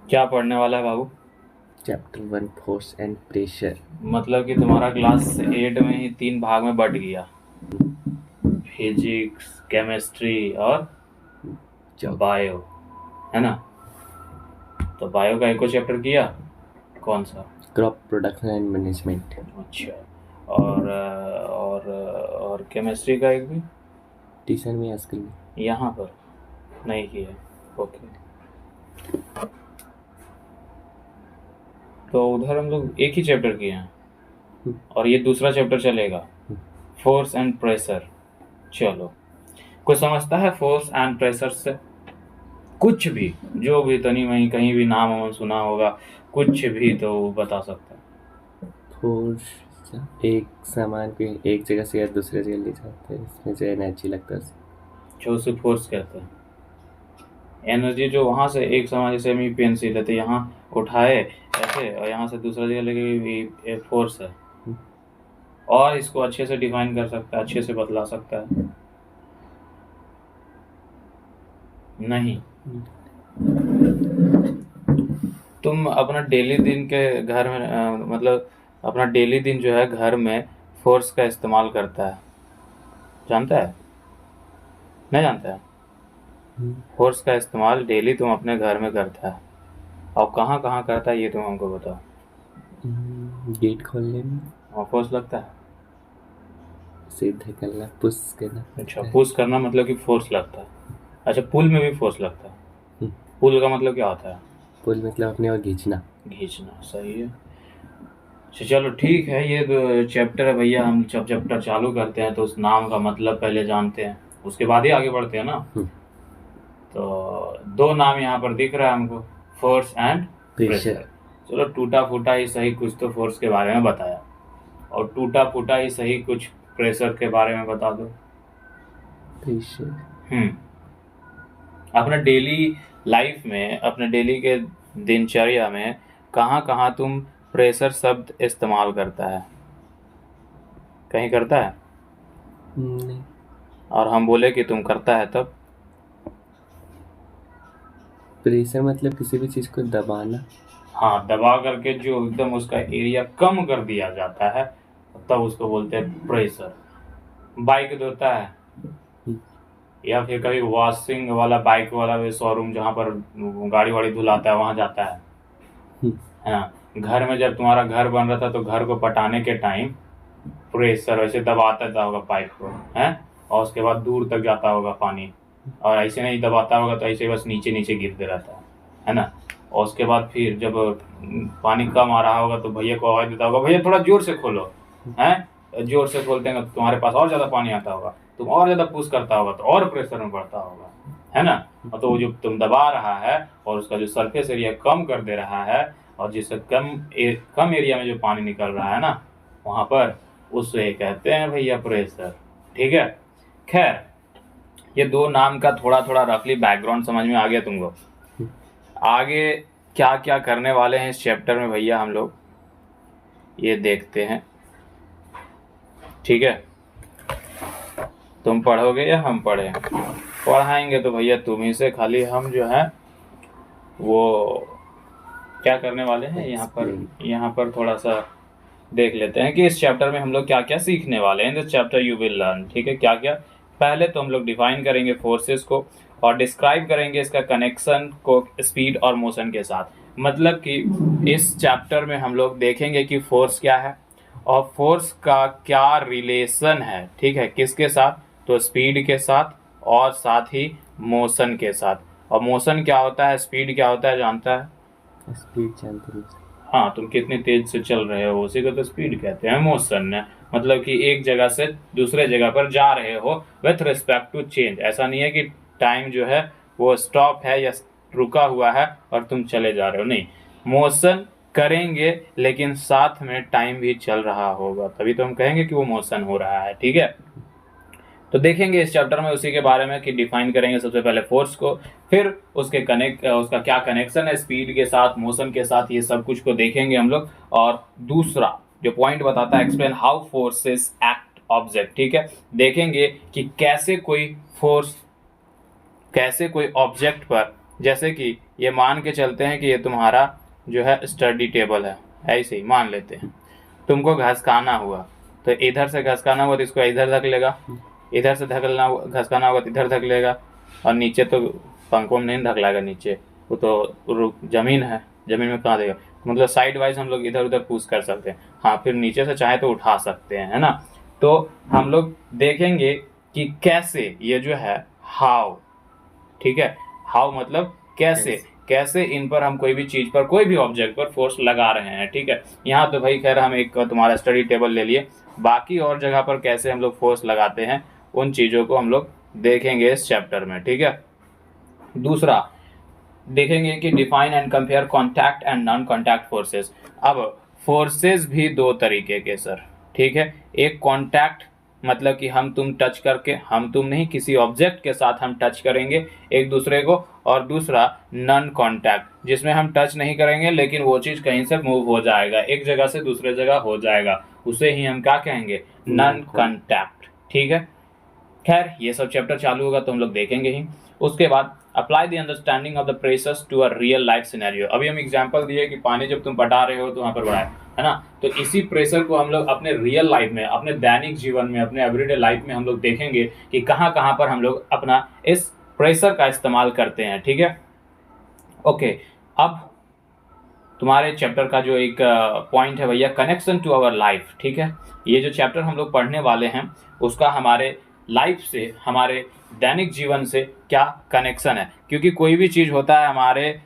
क्या पढ़ने वाला है बाबू? Chapter 1 force and pressure. मतलब कि तुम्हारा क्लास 8 में ही 3 भाग में बट गया। फिजिक्स, केमिस्ट्री और जॉब। बायो, है ना? तो बायो का एको चैप्टर किया। कौन सा? Crop production and management. अच्छा। और केमिस्ट्री का एक भी ट्यूशन में या स्कूल में? यहाँ पर नहीं किया। ओके। तो उधर हम लोग एक ही चैप्टर किए हैं हम्म, और ये दूसरा चैप्टर चलेगा, हम्म। Force and pressure. चलो, कोई समझता है फोर्स एंड प्रेशर से कुछ भी? जो भी तनी वहीं कहीं भी नाम वाम सुना होगा, कुछ भी तो बता सकता है। फोर्स एक सामान को एक जगह से या दूसरे जगह ले जाते हैं, इसमें जो एनर्जी लगता है जो उसे फोर्स कहते हैं। एनर्जी जो वहां से एक समान, जैसे हम ये पेंसिल है तो यहाँ उठाए ऐसे और यहाँ से दूसरा जगह लेके, ये फोर्स है। हम्म, और इसको अच्छे से डिफाइन कर सकता है, अच्छे से बतला सकता है? नहीं। तुम अपना डेली दिन के घर में मतलब अपना डेली दिन जो है घर में फोर्स का इस्तेमाल करता है, जानता है? नहीं जानता है? हम्म, फोर्स का इस्तेमाल डेली तुम अपने घर में करता है, और कहाँ कहाँ करता है ये तुम हमको बताओ। गेट खोलने में। वहाँ फोर्स लगता है? सीधे करना, पुश करना अच्छा, पड़ता है। पुश करना मतलब कि फोर्स लगता है। अच्छा, पुल में भी फोर्स लगता है? हम्म, पुल का मतलब क्या होता है? पुल मतलब अपने और खींचना। खींचना, सही है। अच्छा चलो ठीक है, ये चैप्टर है भैया, हम जब चैप्टर चालू करते हैं तो उस नाम का मतलब पहले जानते हैं, उसके बाद ही आगे बढ़ते हैं ना। हम्म, तो दो नाम यहाँ पर दिख रहा है हमको, फोर्स एंड प्रेशर। प्रेशर। चलो टूटा फूटा ही सही कुछ तो फोर्स के बारे में बताया, और टूटा फूटा ही सही कुछ प्रेशर के बारे में बता दो। प्रेशर। हम्म। अपना डेली लाइफ में, अपने डेली के दिनचर्या में कहाँ कहाँ तुम प्रेशर शब्द इस्तेमाल करता है? कहीं करता है? नहीं। और हम बोले कि तुम करता है तब? प्रेशर मतलब किसी भी चीज को दबाना। हाँ, दबा करके जो एकदम उसका एरिया कम कर दिया जाता है, तब उसको बोलते हैं प्रेशर। बाइक धोता है, हम्म, या फिर कभी वॉशिंग वाला बाइक वाला वे शोरूम जहाँ पर गाड़ी वाड़ी धुलाता है वहाँ जाता है। हम्म, हाँ, घर में जब तुम्हारा घर बन रहा था तो घर को पटाने के टाइम प्रेशर वैसे दबाता था होगा पाइप को, है? और उसके बाद दूर तक जाता होगा पानी, और ऐसे नहीं दबाता होगा तो ऐसे बस नीचे नीचे गिरते रहता है ना? और उसके बाद फिर जब पानी कम आ रहा होगा तो भैया को आवाज देता होगा, भैया थोड़ा जोर से खोलो, है? जोर से खोलते हैं तो तुम्हारे पास और ज्यादा पानी आता होगा, तुम और ज्यादा पुश करता होगा तो और प्रेशर में बढ़ता होगा, है ना? और तो वो जो तुम दबा रहा है और उसका जो सरफेस एरिया कम कर दे रहा है, और जिससे कम एरिया में जो पानी निकल रहा है ना वहां पर, उसे कहते हैं भैया प्रेशर। ठीक है। खैर, ये दो नाम का थोड़ा थोड़ा रफली बैकग्राउंड समझ में आ गया तुमको? हम्म। आगे क्या क्या करने वाले हैं इस चैप्टर में भैया हम लोग, ये देखते हैं। ठीक है, तुम पढ़ोगे या हम पढ़े? पढ़ाएंगे तो भैया तुम ही से, खाली हम जो है वो क्या करने वाले हैं यहाँ पर, एक्सप्लेन। यहाँ पर थोड़ा सा देख लेते हैं कि इस चैप्टर में हम लोग क्या क्या सीखने वाले हैं। This chapter you will learn, ठीक है, क्या क्या। पहले तो हम लोग डिफाइन करेंगे फोर्सेस को, और डिस्क्राइब करेंगे इसका कनेक्शन को स्पीड और मोशन के साथ। मतलब कि इस चैप्टर में हम लोग देखेंगे कि फोर्स क्या है और फोर्स का क्या रिलेशन है, ठीक है, किसके साथ? तो स्पीड के साथ, और साथ ही मोशन के साथ। और मोशन क्या होता है, स्पीड क्या होता है, जानता है? स्पीड जानते नहीं। हाँ, तुम कितनी तेज से चल रहे हो उसी को तो स्पीड कहते हैं। मोशन है मतलब कि एक जगह से दूसरे जगह पर जा रहे हो विथ रिस्पेक्ट टू चेंज। ऐसा नहीं है कि टाइम जो है वो स्टॉप है या रुका हुआ है और तुम चले जा रहे हो, नहीं। मोशन करेंगे लेकिन साथ में टाइम भी चल रहा होगा, तभी तो हम कहेंगे कि वो मोशन हो रहा है। ठीक है, तो देखेंगे इस चैप्टर में उसी के बारे में कि डिफाइन करेंगे सबसे पहले फोर्स को, फिर उसका क्या कनेक्शन है स्पीड के साथ, मोशन के साथ, ये सब कुछ को देखेंगे हम लोग। और दूसरा जो पॉइंट बताता है, explain how forces act object. ठीक है, देखेंगे कि कैसे कोई फोर्स, कैसे कोई ऑब्जेक्ट पर जैसे कि ये मान के चलते हैं कि ये तुम्हारा जो है स्टडी टेबल है, ऐसे ही मान लेते हैं। तुमको घसकाना हुआ तो इधर से घसकाना हुआ तो इसको इधर धक लेगा, इधर से धकलना घसकाना होगा तो इधर धक लेगा, और नीचे तो पंखों में नहीं धक लाएगा, नीचे वो तो जमीन है, जमीन में कहाँ देगा, मतलब साइड वाइज हम लोग इधर उधर पुश कर सकते हैं। हाँ, फिर नीचे से चाहे तो उठा सकते हैं, है ना। तो हम लोग देखेंगे कि कैसे ये जो है हाउ, ठीक है, हाउ मतलब कैसे, कैसे इन पर हम कोई भी चीज पर, कोई भी ऑब्जेक्ट पर फोर्स लगा रहे हैं, ठीक है। यहाँ तो भाई खैर हम एक तुम्हारा स्टडी टेबल ले लिए, बाकी और जगह पर कैसे हम लोग फोर्स लगाते हैं उन चीजों को हम लोग देखेंगे इस चैप्टर में, ठीक है। दूसरा देखेंगे कि define and compare contact and non contact forces. अब फोर्सेस भी दो तरीके के सर, ठीक है। एक कॉन्टैक्ट मतलब कि हम तुम टच करके, हम तुम नहीं, किसी ऑब्जेक्ट के साथ हम टच करेंगे एक दूसरे को, और दूसरा नॉन कॉन्टैक्ट जिसमें हम टच नहीं करेंगे लेकिन वो चीज कहीं से मूव हो जाएगा, एक जगह से दूसरे जगह हो जाएगा, उसे ही हम क्या कहेंगे, नॉन कॉन्टैक्ट, ठीक है। खैर ये सब चैप्टर चालू होगा तो हम लोग देखेंगे ही। उसके बाद apply the understanding of the pressures to a real life scenario. अभी हम एग्जांपल दिए कि पानी जब तुम पटा रहे हो तो वहां पर बढ़ा है ना, तो इसी प्रेशर को हम लोग अपने रियल लाइफ में, अपने दैनिक जीवन में, अपने एवरीडे लाइफ में हम लोग देखेंगे कि कहाँ कहाँ पर हम लोग अपना इस प्रेशर का इस्तेमाल करते हैं, ठीक है। ओके, अब तुम्हारे चैप्टर का जो एक पॉइंट है भैया, कनेक्शन टू आवर लाइफ, ठीक है। ये जो चैप्टर हम लोग पढ़ने वाले हैं उसका हमारे लाइफ से, हमारे दैनिक जीवन से क्या कनेक्शन है, क्योंकि कोई भी चीज़ होता है हमारे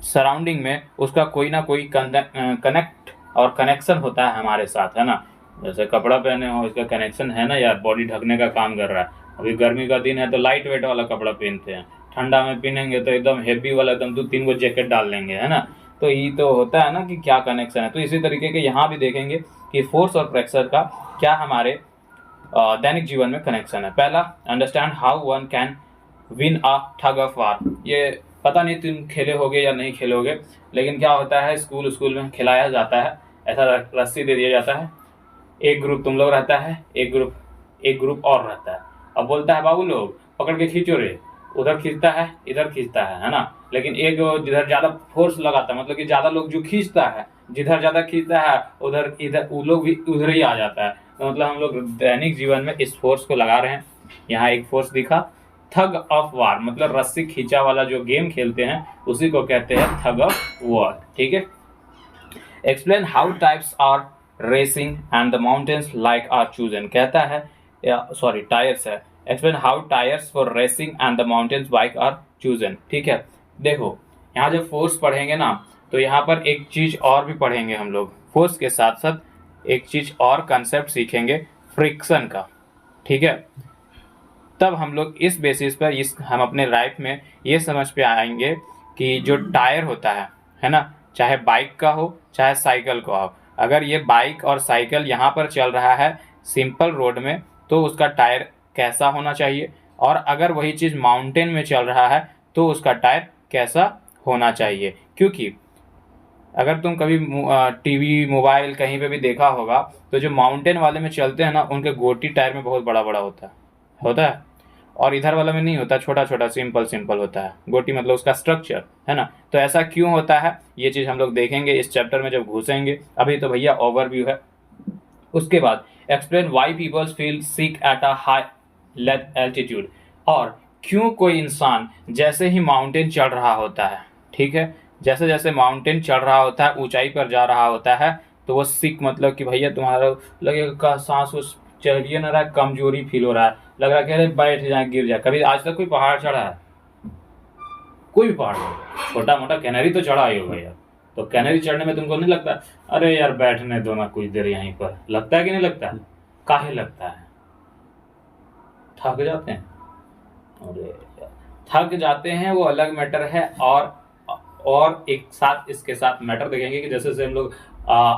सराउंडिंग में, उसका कोई ना कोई कनेक्ट और कनेक्शन होता है हमारे साथ, है ना। जैसे कपड़ा पहने हो, इसका कनेक्शन है ना यार, बॉडी ढकने का काम कर रहा है। अभी गर्मी का दिन है तो लाइट वेट वाला कपड़ा पहनते हैं, ठंडा में पहनेंगे तो एकदम हेवी वाला, एकदम 2-3 गो जैकेट डाल लेंगे, है ना। तो ये तो होता है ना कि क्या कनेक्शन है। तो इसी तरीके के यहाँ भी देखेंगे कि फोर्स और प्रेशर का क्या हमारे दैनिक जीवन में कनेक्शन है। पहला, understand how one can win a ठग ऑफ वार। ये पता नहीं तुम खेले होगे या नहीं खेलोगे, लेकिन क्या होता है स्कूल में खिलाया जाता है, ऐसा रस्सी दे दिया जाता है, एक ग्रुप तुम लोग रहता है, एक ग्रुप और रहता है। अब बोलता है बाबू लोग पकड़ के खींचो रे, उधर खींचता है, इधर खींचता है ना। लेकिन एक जिधर ज्यादा फोर्स लगाता है, मतलब कि ज्यादा लोग जो खींचता है, जिधर ज्यादा खींचता है उधर, इधर वो लोग भी उधर ही आ जाता है। तो मतलब हम लोग दैनिक जीवन में इस फोर्स को लगा रहे हैं। यहाँ एक फोर्स दिखा, थग ऑफ वार, मतलब रस्सी खींचा वाला जो गेम खेलते हैं उसी को कहते हैं थग ऑफ वार, ठीक है। Explain how types are racing and the mountains like are chosen, कहता है, सॉरी टायर्स है। Explain how tyres for racing and the mountains bike are chosen, ठीक है। देखो यहाँ जब फोर्स पढ़ेंगे ना तो यहाँ पर एक चीज और भी पढ़ेंगे हम लोग, फोर्स के साथ साथ एक चीज और कंसेप्ट सीखेंगे, फ्रिक्शन का, ठीक है। तब हम लोग इस बेसिस पर हम अपने लाइफ में ये समझ पे आएंगे कि जो टायर होता है ना, चाहे बाइक का हो चाहे साइकिल का हो, अगर ये बाइक और साइकिल यहाँ पर चल रहा है सिंपल रोड में तो उसका टायर कैसा होना चाहिए, और अगर वही चीज़ माउंटेन में चल रहा है तो उसका टायर कैसा होना चाहिए। क्योंकि अगर तुम कभी टीवी मोबाइल कहीं पे भी देखा होगा तो जो माउंटेन वाले में चलते हैं ना उनके गोटी टायर में बहुत बड़ा बड़ा होता है, और इधर वाला में नहीं होता, छोटा छोटा सिंपल होता है गोटी, मतलब उसका स्ट्रक्चर, है ना। तो ऐसा क्यों होता है ये चीज़ हम लोग देखेंगे इस चैप्टर में जब घुसेंगे। अभी तो भैया ओवरव्यू है। उसके बाद explain why peoples feel sick at a high altitude, और क्यों कोई इंसान जैसे ही माउंटेन चढ़ रहा होता है, ठीक है, जैसे जैसे माउंटेन चढ़ रहा होता है, ऊंचाई पर जा रहा होता है, तो वो सिक मतलब कि भैया तुम्हारा लगेगा सांस उस चढ़िए ना रहा है, कमजोरी फील हो रहा है, लग रहा है कि अरे बैठ जाए गिर जाए। कभी आज तक कोई पहाड़ चढ़ा है? कोई भी पहाड़, छोटा मोटा कैनरी तो चढ़ा ही होगा यार, तो कैनरी चढ़ने में तुमको नहीं लगता अरे यार बैठने दो ना कुछ देर यहीं पर, लगता है कि नहीं लगता है? काहे लगता है? थक जाते हैं, अरे थक जाते हैं वो अलग मैटर है। और एक साथ इसके साथ मैटर देखेंगे कि जैसे जैसे हम लोग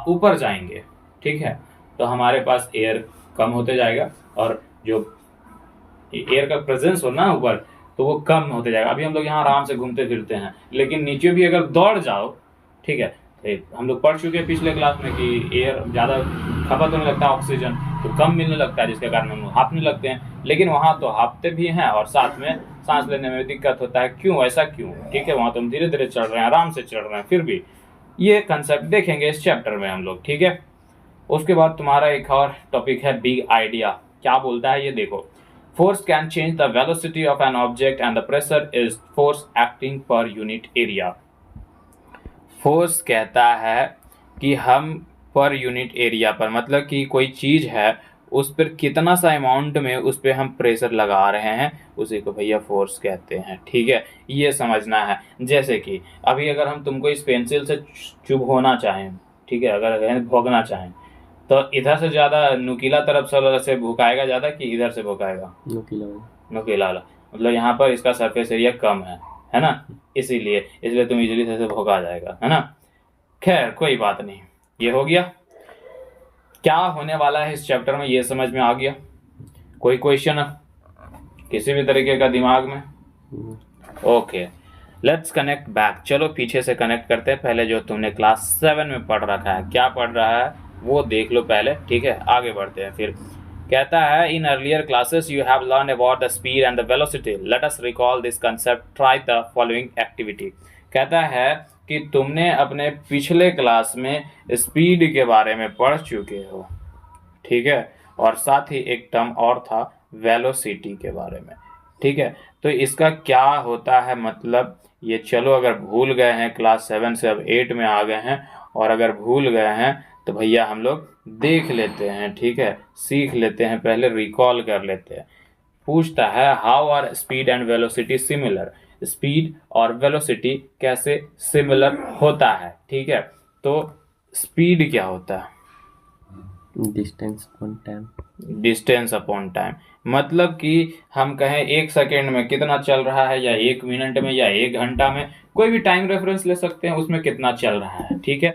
ऊपर जाएंगे, ठीक है, तो हमारे पास एयर कम होते जाएगा, और जो एयर का प्रेजेंस हो ना ऊपर तो वो कम होते जाएगा। अभी हम लोग यहाँ आराम से घूमते फिरते हैं, लेकिन नीचे भी अगर दौड़ जाओ, ठीक है, हम लोग पढ़ चुके हैं पिछले क्लास में कि एयर ज़्यादा खपत होने लगता है, ऑक्सीजन तो कम मिलने लगता है, जिसके कारण हम लोग हाँफने लगते हैं। लेकिन वहाँ तो हाँफते भी हैं और साथ में सांस लेने में दिक्कत होता है। क्यों, ऐसा क्यों? ठीक है, वहाँ तो हम धीरे धीरे चढ़ रहे हैं, आराम से चढ़ रहे हैं, फिर भी ये कंसेप्ट देखेंगे इस चैप्टर में हम लोग। ठीक है, उसके बाद तुम्हारा एक और टॉपिक है बिग आइडिया। क्या बोलता है ये देखो, force can change the velocity of an object and the pressure is force acting per unit area. Force कहता है कि हम पर यूनिट एरिया पर, मतलब कि कोई चीज है उस पर कितना सा अमाउंट में उस पर हम प्रेशर लगा रहे हैं, उसी को भैया फोर्स कहते हैं। ठीक है, ये समझना है। जैसे कि अभी अगर हम तुमको इस पेंसिल से चुभोना चाहें, ठीक है, अगर भोगना चाहें तो इधर से ज्यादा नुकीला तरफ से भुकाएगा ज्यादा कि इधर से भुकाएगा? नुकीला वाला, मतलब यहाँ पर इसका सरफेस एरिया कम है ना, इसलिए तुम इजीली से भोगा जाएगा, है ना। खैर कोई बात नहीं, ये हो गया। क्या होने वाला है इस चैप्टर में ये समझ में आ गया? कोई क्वेश्चन किसी भी तरीके का दिमाग में? Okay, let's connect back. चलो पीछे से कनेक्ट करते हैं। पहले जो तुमने क्लास 7 में पढ़ रखा है, क्या पढ़ रहा है वो देख लो पहले। ठीक है, आगे बढ़ते हैं। फिर कहता है in earlier classes you have learn about the speed and the velocity, let us recall this concept, try the following activity. कहता है कि तुमने अपने पिछले क्लास में स्पीड के बारे में पढ़ चुके हो, ठीक है, और साथ ही एक टर्म और था वेलोसिटी के बारे में। ठीक है, तो इसका क्या होता है मतलब ये, चलो अगर भूल गए हैं क्लास 7 से अब 8 में आ गए हैं, और अगर भूल गए हैं तो भैया हम लोग देख लेते हैं। ठीक है, सीख लेते हैं, पहले रिकॉल कर लेते हैं। पूछता है how are speed and velocity similar, speed और वेलोसिटी कैसे सिमिलर होता है। ठीक है, तो स्पीड क्या होता है? Distance upon time. Distance upon time, मतलब कि हम कहें 1 सेकेंड में कितना चल रहा है, या 1 मिनट में, या 1 घंटा में, कोई भी टाइम रेफरेंस ले सकते हैं, उसमें कितना चल रहा है। ठीक है,